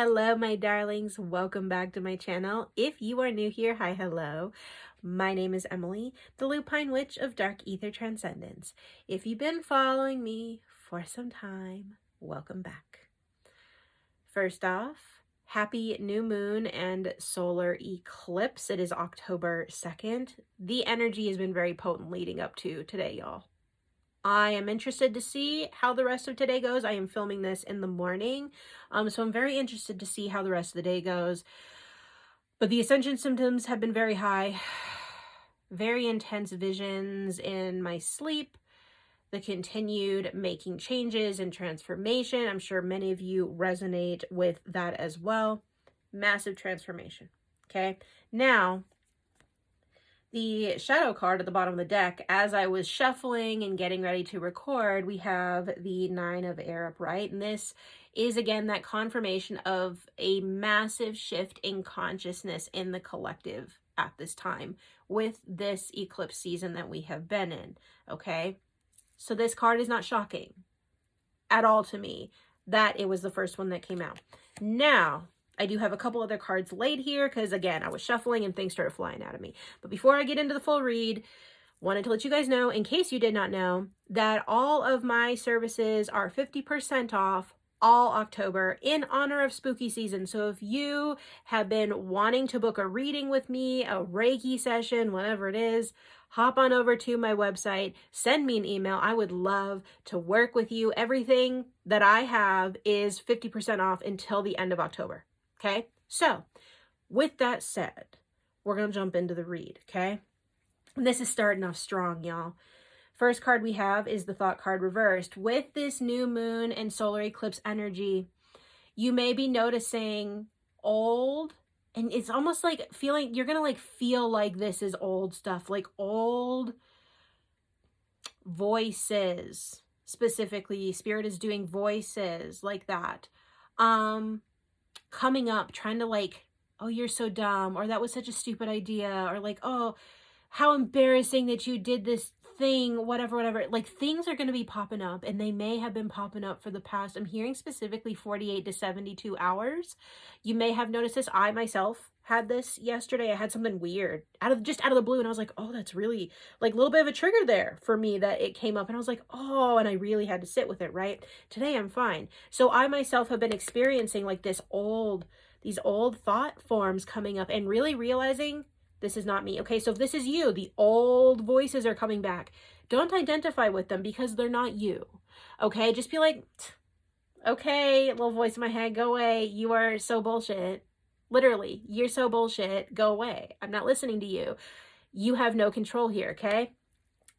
Hello, my darlings. Welcome back to my channel. If you are new here, hi, hello. My name is Emily, the Lupine Witch of Dark Ether Transcendence. If you've been following me for some time, welcome back. First off, happy new moon and solar eclipse. It is October 2nd. The energy has been very potent leading up to today, y'all. I am interested to see how the rest of today goes. I am filming this in the morning, so I'm very interested to see how the rest of the day goes. But the ascension symptoms have been very high, very intense visions in my sleep, the continued making changes and transformation. I'm sure many of you resonate with that as well. Massive transformation, okay? Now, the shadow card at the bottom of the deck, as I was shuffling and getting ready to record, we have the Nine of Air upright. And this is, again, that confirmation of a massive shift in consciousness in the collective at this time with this eclipse season that we have been in, okay? So this card is not shocking at all to me that it was the first one that came out. Now, I do have a couple other cards laid here because, again, I was shuffling and things started flying out of me. But before I get into the full read, wanted to let you guys know, in case you did not know, that all of my services are 50% off all October in honor of spooky season. So if you have been wanting to book a reading with me, a Reiki session, whatever it is, hop on over to my website, send me an email. I would love to work with you. Everything that I have is 50% off until the end of October. Okay, so with that said, we're going to jump into the read, okay? And this is starting off strong, y'all. First card we have is the Thought card reversed. With this new moon and solar eclipse energy, you may be noticing old, and it's almost like feeling, you're going to like feel like this is old stuff, like old voices. Specifically, Spirit is doing voices like that. Coming up, trying to like, oh, you're so dumb, or that was such a stupid idea, or like, oh, how embarrassing that you did this thing, whatever. Like, things are going to be popping up, and they may have been popping up for the past, I'm hearing specifically 48 to 72 hours. You may have noticed this. I myself had this yesterday. I had something weird out of the blue, and I was like, oh, that's really like a little bit of a trigger there for me that it came up, and I was like, oh, and I really had to sit with it, right? Today I'm fine. So I myself have been experiencing like these old thought forms coming up and really realizing this is not me. Okay, so if this is you, the old voices are coming back. Don't identify with them because they're not you. Okay, just be like, okay, little voice in my head, go away. You are so bullshit. Literally, you're so bullshit. Go away. I'm not listening to you. You have no control here, okay?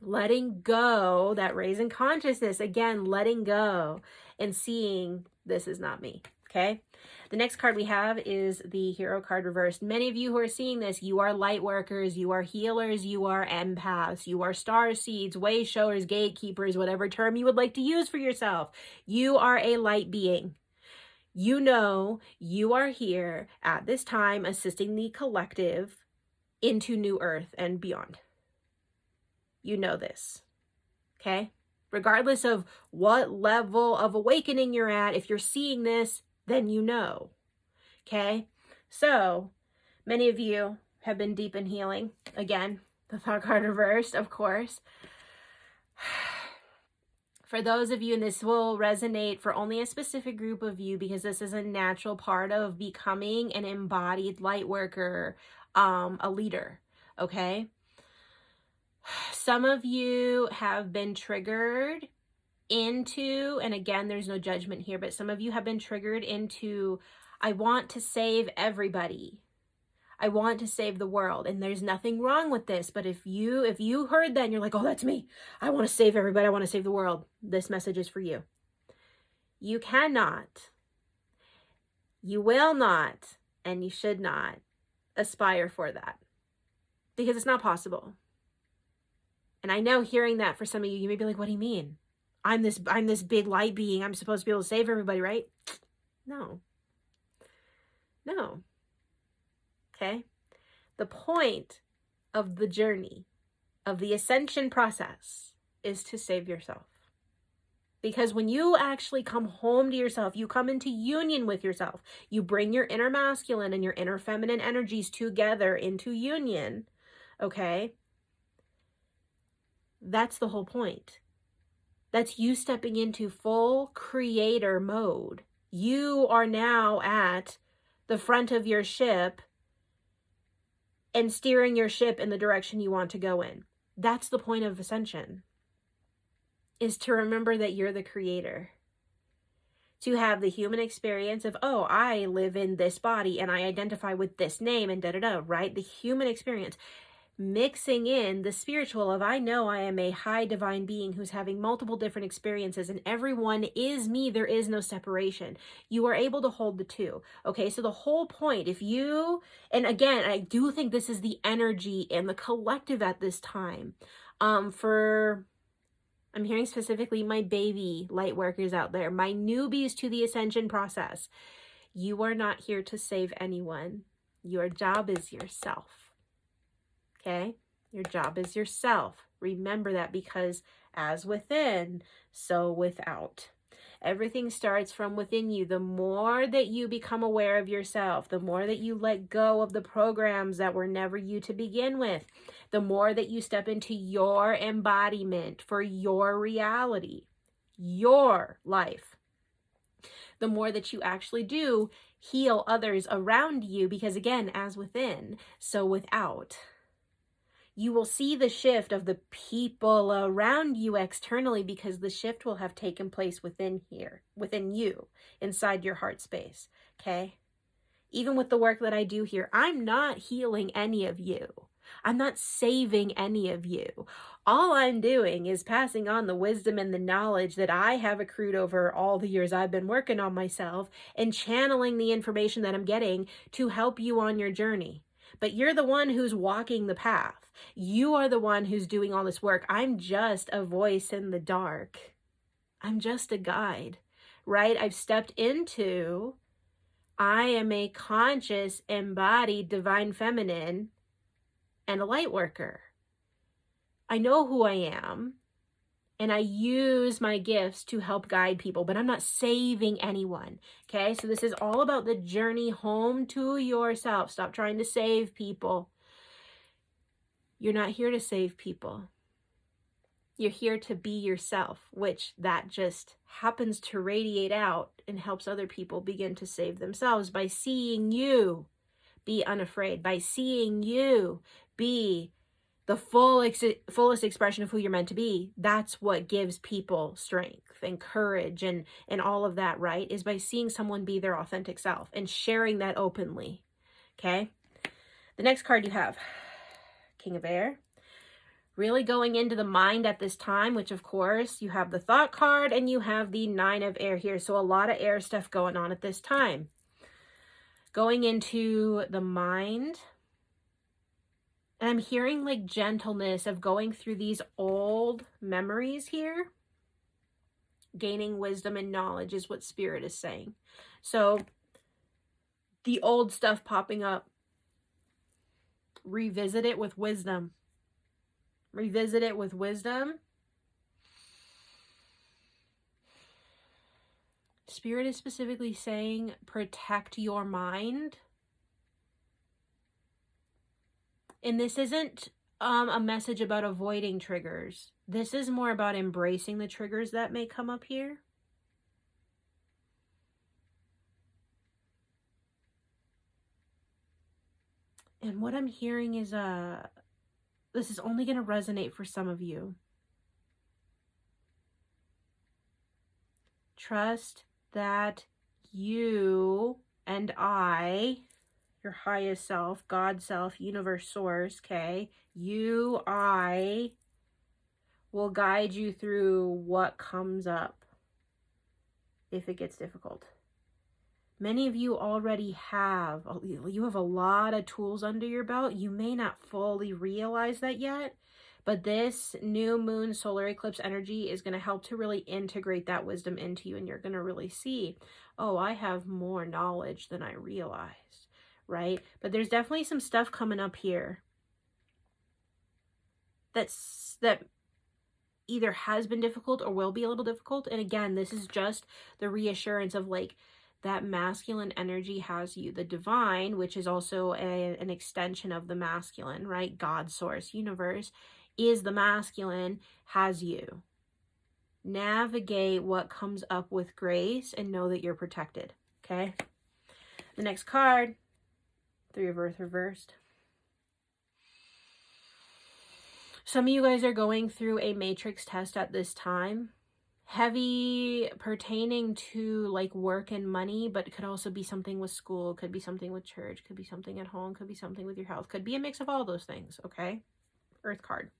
Letting go, that raising consciousness, again, letting go and seeing this is not me, okay? The next card we have is the Hero card reversed. Many of you who are seeing this, you are light workers, you are healers, you are empaths, you are star seeds, way showers, gatekeepers, whatever term you would like to use for yourself. You are a light being. You know you are here at this time assisting the collective into New Earth and beyond. You know this, okay? Regardless of what level of awakening you're at, if you're seeing this, then you know, okay? So many of you have been deep in healing. Again, the Thought card reversed, of course. For those of you, and this will resonate for only a specific group of you because this is a natural part of becoming an embodied light worker, a leader, okay? Some of you have been triggered into, and again, there's no judgment here, but some of you have been triggered into, I want to save everybody. I want to save the world. And there's nothing wrong with this. But if you heard that and you're like, oh, that's me. I want to save everybody. I want to save the world. This message is for you. You cannot, you will not, and you should not aspire for that because it's not possible. And I know hearing that for some of you, you may be like, what do you mean? I'm this big light being. I'm supposed to be able to save everybody, right? No. Okay? The point of the journey, of the ascension process, is to save yourself. Because when you actually come home to yourself, you come into union with yourself, you bring your inner masculine and your inner feminine energies together into union, okay? That's the whole point. That's you stepping into full creator mode. You are now at the front of your ship and steering your ship in the direction you want to go in. That's the point of ascension, is to remember that you're the creator. To have the human experience of, oh, I live in this body and I identify with this name and da-da-da, right? The human experience. Mixing in the spiritual of, I know I am a high divine being who's having multiple different experiences and everyone is me. There is no separation. You are able to hold the two. Okay, so the whole point, if you, and again, I do think this is the energy and the collective at this time. I'm hearing specifically my baby light workers out there, my newbies to the ascension process. You are not here to save anyone. Your job is yourself. Okay? Your job is yourself. Remember that, because as within, so without. Everything starts from within you. The more that you become aware of yourself, the more that you let go of the programs that were never you to begin with, the more that you step into your embodiment for your reality, your life, the more that you actually do heal others around you, because again, as within, so without. You will see the shift of the people around you externally, because the shift will have taken place within here, within you, inside your heart space, okay? Even with the work that I do here, I'm not healing any of you. I'm not saving any of you. All I'm doing is passing on the wisdom and the knowledge that I have accrued over all the years I've been working on myself and channeling the information that I'm getting to help you on your journey. But you're the one who's walking the path. You are the one who's doing all this work. I'm just a voice in the dark. I'm just a guide, right? I've stepped into, I am a conscious, embodied, divine feminine and a light worker. I know who I am, and I use my gifts to help guide people, but I'm not saving anyone, okay? So this is all about the journey home to yourself. Stop trying to save people. You're not here to save people. You're here to be yourself, which that just happens to radiate out and helps other people begin to save themselves by seeing you be unafraid, by seeing you be the fullest expression of who you're meant to be. That's what gives people strength and courage and all of that, right? Is by seeing someone be their authentic self and sharing that openly, okay? The next card you have, King of Air. Really going into the mind at this time, which of course you have the Thought card and you have the Nine of Air here. So a lot of air stuff going on at this time. Going into the mind. And I'm hearing like gentleness of going through these old memories here. Gaining wisdom and knowledge is what Spirit is saying. So the old stuff popping up. Revisit it with wisdom. Revisit it with wisdom. Spirit is specifically saying, protect your mind. And this isn't a message about avoiding triggers. This is more about embracing the triggers that may come up here. And what I'm hearing is this is only going to resonate for some of you. Trust that you and I, your highest self, God self, universe source, okay? You, I, will guide you through what comes up if it gets difficult. Many of you already have, you have a lot of tools under your belt. You may not fully realize that yet, but this new moon solar eclipse energy is going to help to really integrate that wisdom into you. And you're going to really see, oh, I have more knowledge than I realized, right? But there's definitely some stuff coming up here that either has been difficult or will be a little difficult. And again, this is just the reassurance of like that masculine energy has you. The divine, which is also an extension of the masculine, right? God, source, universe, is the masculine, has you. Navigate what comes up with grace and know that you're protected. Okay. The next card, Three of Earth reversed. Some of you guys are going through a matrix test at this time. Heavy pertaining to like work and money, but it could also be something with school, could be something with church, could be something at home, could be something with your health, could be a mix of all those things. Okay. Earth card.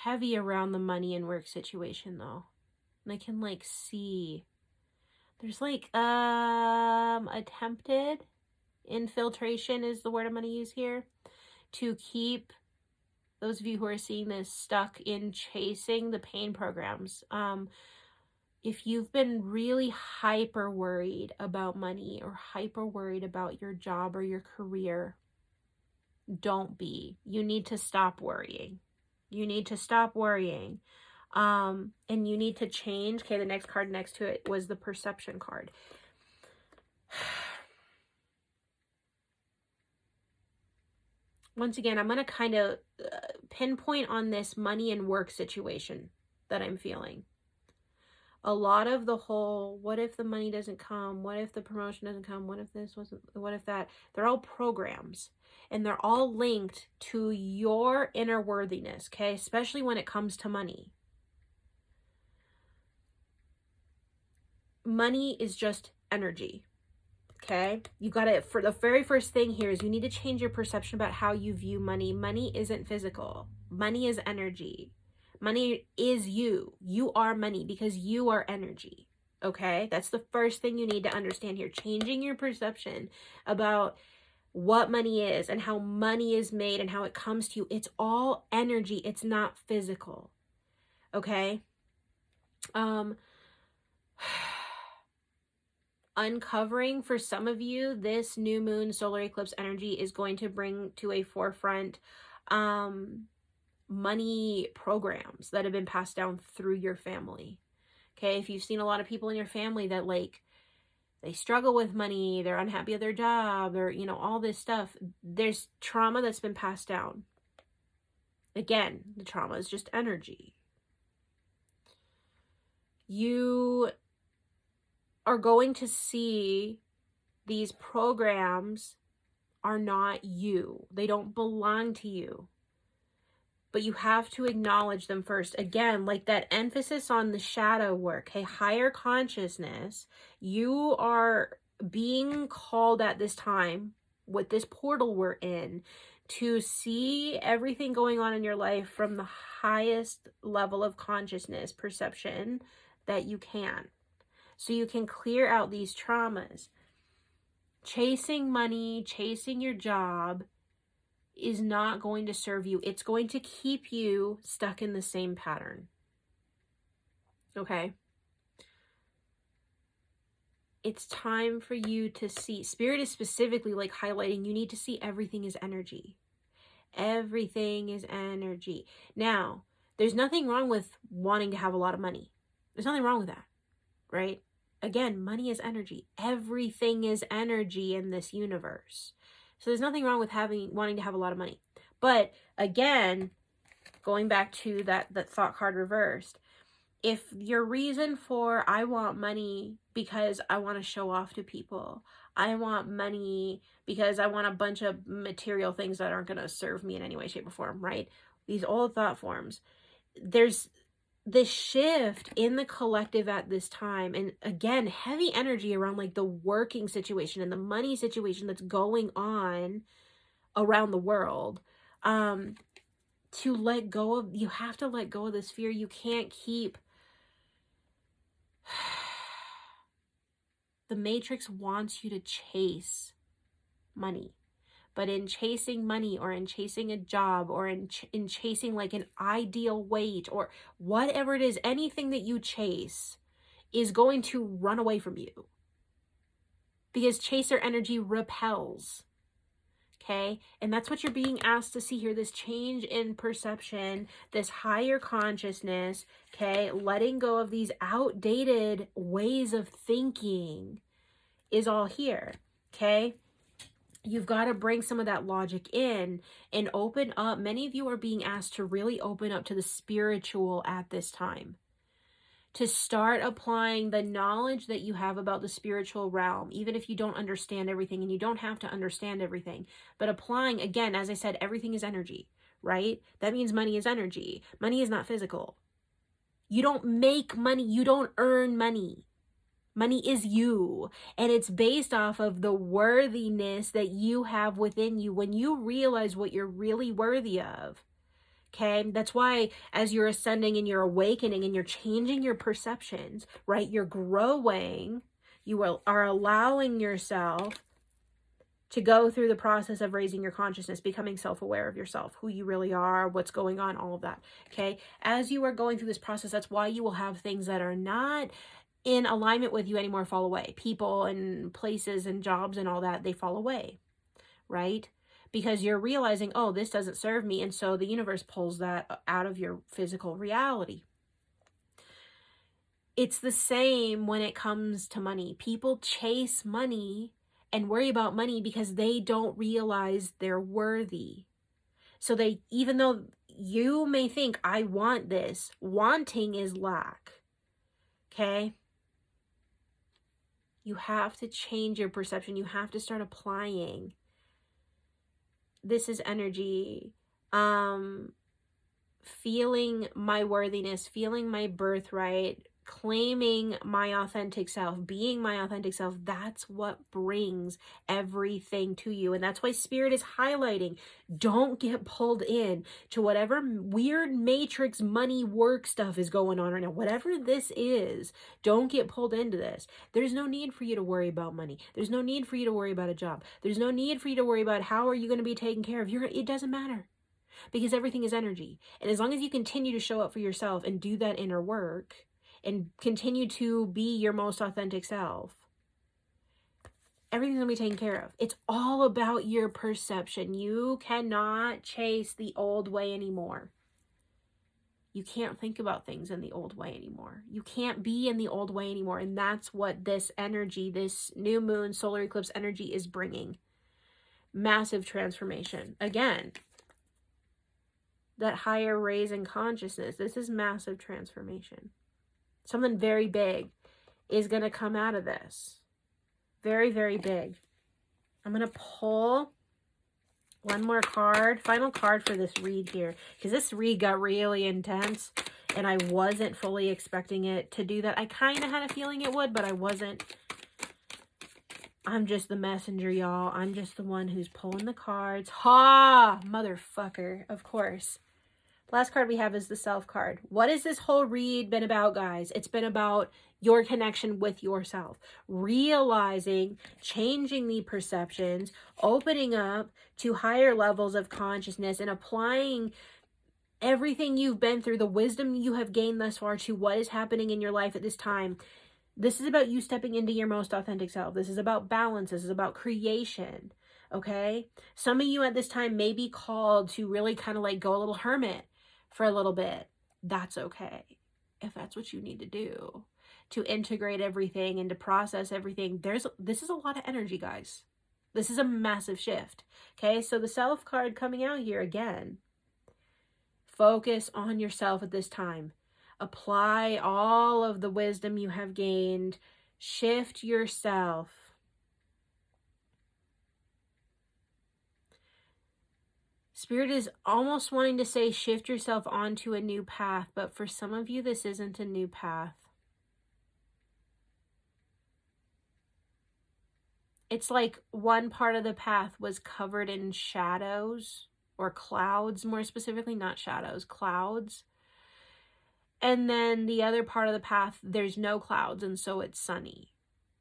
Heavy around the money and work situation though. And I can like see there's like attempted infiltration is the word I'm going to use here, to keep those of you who are seeing this stuck in chasing the pain programs. If you've been really hyper worried about money or hyper worried about your job or your career, don't be. You need to stop worrying. You need to stop worrying. And you need to change. Okay, the next card next to it was the perception card. Once again, I'm going to kind of pinpoint on this money and work situation that I'm feeling. A lot of the whole, what if the money doesn't come? What if the promotion doesn't come? What if this wasn't, what if that? They're all programs and they're all linked to your inner worthiness, okay? Especially when it comes to money. Money is just energy. Okay, you got it. For the very first thing here is you need to change your perception about how you view money. Money isn't physical. Money is energy. Money is you. You are money because you are energy. Okay, that's the first thing you need to understand here. Changing your perception about what money is and how money is made and how it comes to you. It's all energy. It's not physical. Okay. Uncovering for some of you, this new moon solar eclipse energy is going to bring to a forefront money programs that have been passed down through your family. Okay, if you've seen a lot of people in your family that like they struggle with money, they're unhappy at their job, or you know, all this stuff, there's trauma that's been passed down. Again, the trauma is just energy. You are going to see these programs are not you. They don't belong to you. But you have to acknowledge them first. Again, like that emphasis on the shadow work, hey, higher consciousness, you are being called at this time with this portal we're in to see everything going on in your life from the highest level of consciousness, perception that you can. So you can clear out these traumas. Chasing money, chasing your job is not going to serve you. It's going to keep you stuck in the same pattern. Okay? It's time for you to see. Spirit is specifically like highlighting you need to see everything is energy. Everything is energy. Now, there's nothing wrong with wanting to have a lot of money. There's nothing wrong with that, right? Again, money is energy. Everything is energy in this universe. So there's nothing wrong with wanting to have a lot of money. But again, going back to that thought card reversed, if your reason for I want money because I want to show off to people, I want money because I want a bunch of material things that aren't going to serve me in any way, shape, or form, right? These old thought forms. There's this shift in the collective at this time, and again, heavy energy around like the working situation and the money situation that's going on around the world. To let go of, you have to let go of this fear. You can't keep the matrix wants you to chase money. But in chasing money or in chasing a job or in chasing like an ideal weight or whatever it is, anything that you chase is going to run away from you. Because chaser energy repels. Okay, and that's what you're being asked to see here, this change in perception, this higher consciousness, okay, letting go of these outdated ways of thinking is all here, okay? You've got to bring some of that logic in and open up. Many of you are being asked to really open up to the spiritual at this time, to start applying the knowledge that you have about the spiritual realm, even if you don't understand everything, and you don't have to understand everything, but applying, again, as I said, everything is energy, right? That means money is energy. Money is not physical. You don't make money. You don't earn money. Money is you, and it's based off of the worthiness that you have within you when you realize what you're really worthy of. Okay, that's why as you're ascending and you're awakening and you're changing your perceptions, right? You're growing, you are allowing yourself to go through the process of raising your consciousness, becoming self-aware of yourself, who you really are, what's going on, all of that. Okay, as you are going through this process, that's why you will have things that are not in alignment with you anymore fall away. People and places and jobs and all that, they fall away, right? Because you're realizing, oh, this doesn't serve me. And so the universe pulls that out of your physical reality. It's the same when it comes to money. People chase money and worry about money because they don't realize they're worthy. So they, even though you may think, I want this, wanting is lack. Okay? You have to change your perception. You have to start applying. This is energy. Feeling my worthiness, feeling my birthright, claiming my authentic self, being my authentic self. That's what brings everything to you. And that's why Spirit is highlighting, don't get pulled in to whatever weird matrix money work stuff is going on right now. Whatever this is, don't get pulled into this. There's no need for you to worry about money. There's no need for you to worry about a job. There's no need for you to worry about how are you going to be taken care of. It doesn't matter. Because everything is energy. And as long as you continue to show up for yourself and do that inner work and continue to be your most authentic self, everything's going to be taken care of. It's all about your perception. You cannot chase the old way anymore. You can't think about things in the old way anymore. You can't be in the old way anymore. And that's what this energy, this new moon, solar eclipse energy is bringing. Massive transformation. Again, that higher raise in consciousness. This is massive transformation. Something very big is going to come out of this. Very, very big. I'm going to pull one more card, final card for this read here, because this read got really intense and I wasn't fully expecting it to do that. I kind of had a feeling it would, but I wasn't. I'm just the messenger, y'all. I'm just the one who's pulling the cards. Ha! Motherfucker. Of course. Last card we have is the self card. What has this whole read been about, guys? It's been about your connection with yourself. Realizing, changing the perceptions, opening up to higher levels of consciousness and applying everything you've been through, the wisdom you have gained thus far to what is happening in your life at this time. This is about you stepping into your most authentic self. This is about balance. This is about creation. Okay? Some of you at this time may be called to really kind of like go a little hermit for a little bit. That's okay. If that's what you need to do to integrate everything and to process everything. This is a lot of energy, guys. This is a massive shift. Okay? So the self card coming out here again. Focus on yourself at this time. Apply all of the wisdom you have gained. Shift yourself. Spirit is almost wanting to say shift yourself onto a new path, but for some of you, this isn't a new path. It's like one part of the path was covered in shadows or clouds, more specifically, not shadows, clouds. And then the other part of the path, there's no clouds, and so it's sunny.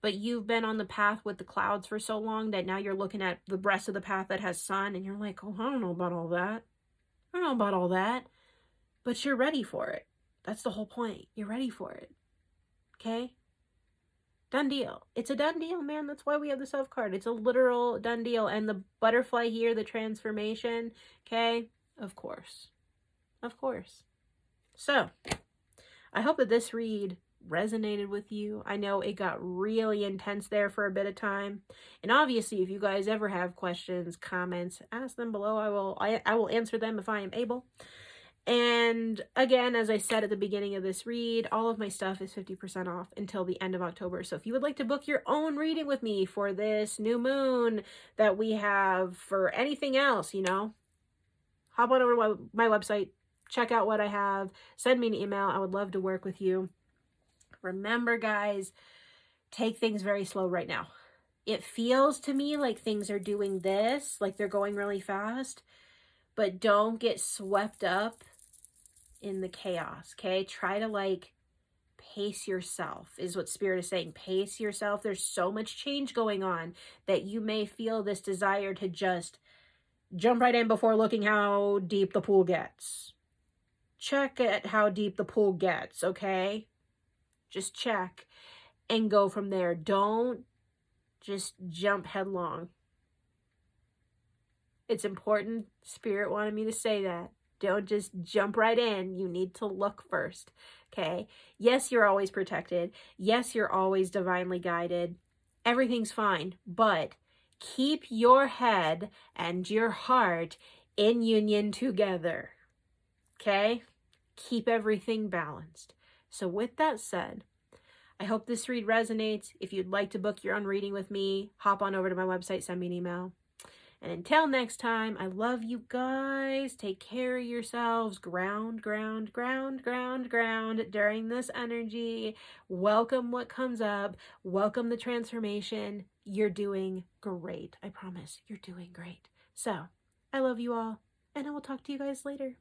But you've been on the path with the clouds for so long that now you're looking at the rest of the path that has sun, and you're like, oh, I don't know about all that. I don't know about all that. But you're ready for it. That's the whole point. You're ready for it. Okay? Done deal. It's a done deal, man. That's why we have the self card. It's a literal done deal. And the butterfly here, the transformation, okay? Of course. Of course. So, I hope that this read resonated with you. I know it got really intense there for a bit of time. And obviously, if you guys ever have questions, comments, ask them below. I will answer them if I am able. And again, as I said at the beginning of this read, all of my stuff is 50% off until the end of October. So if you would like to book your own reading with me for this new moon that we have, for anything else, you know, hop on over to my website, check out what I have, send me an email. I would love to work with you. Remember, guys, take things very slow right now. It feels to me like things are doing this, like they're going really fast, but don't get swept up in the chaos, okay? Try to like pace yourself is what Spirit is saying. Pace yourself. There's so much change going on that you may feel this desire to just jump right in before looking how deep the pool gets. Check at how deep the pool gets, okay? Just check and go from there. Don't just jump headlong. It's important. Spirit wanted me to say that. Don't just jump right in. You need to look first, okay? Yes, you're always protected. Yes, you're always divinely guided. Everything's fine, but keep your head and your heart in union together, okay? Keep everything balanced. So with that said, I hope this read resonates. If you'd like to book your own reading with me, hop on over to my website, send me an email. And until next time, I love you guys. Take care of yourselves. Ground, ground, ground, ground, ground during this energy. Welcome what comes up. Welcome the transformation. You're doing great. I promise you're doing great. So, I love you all, and I will talk to you guys later.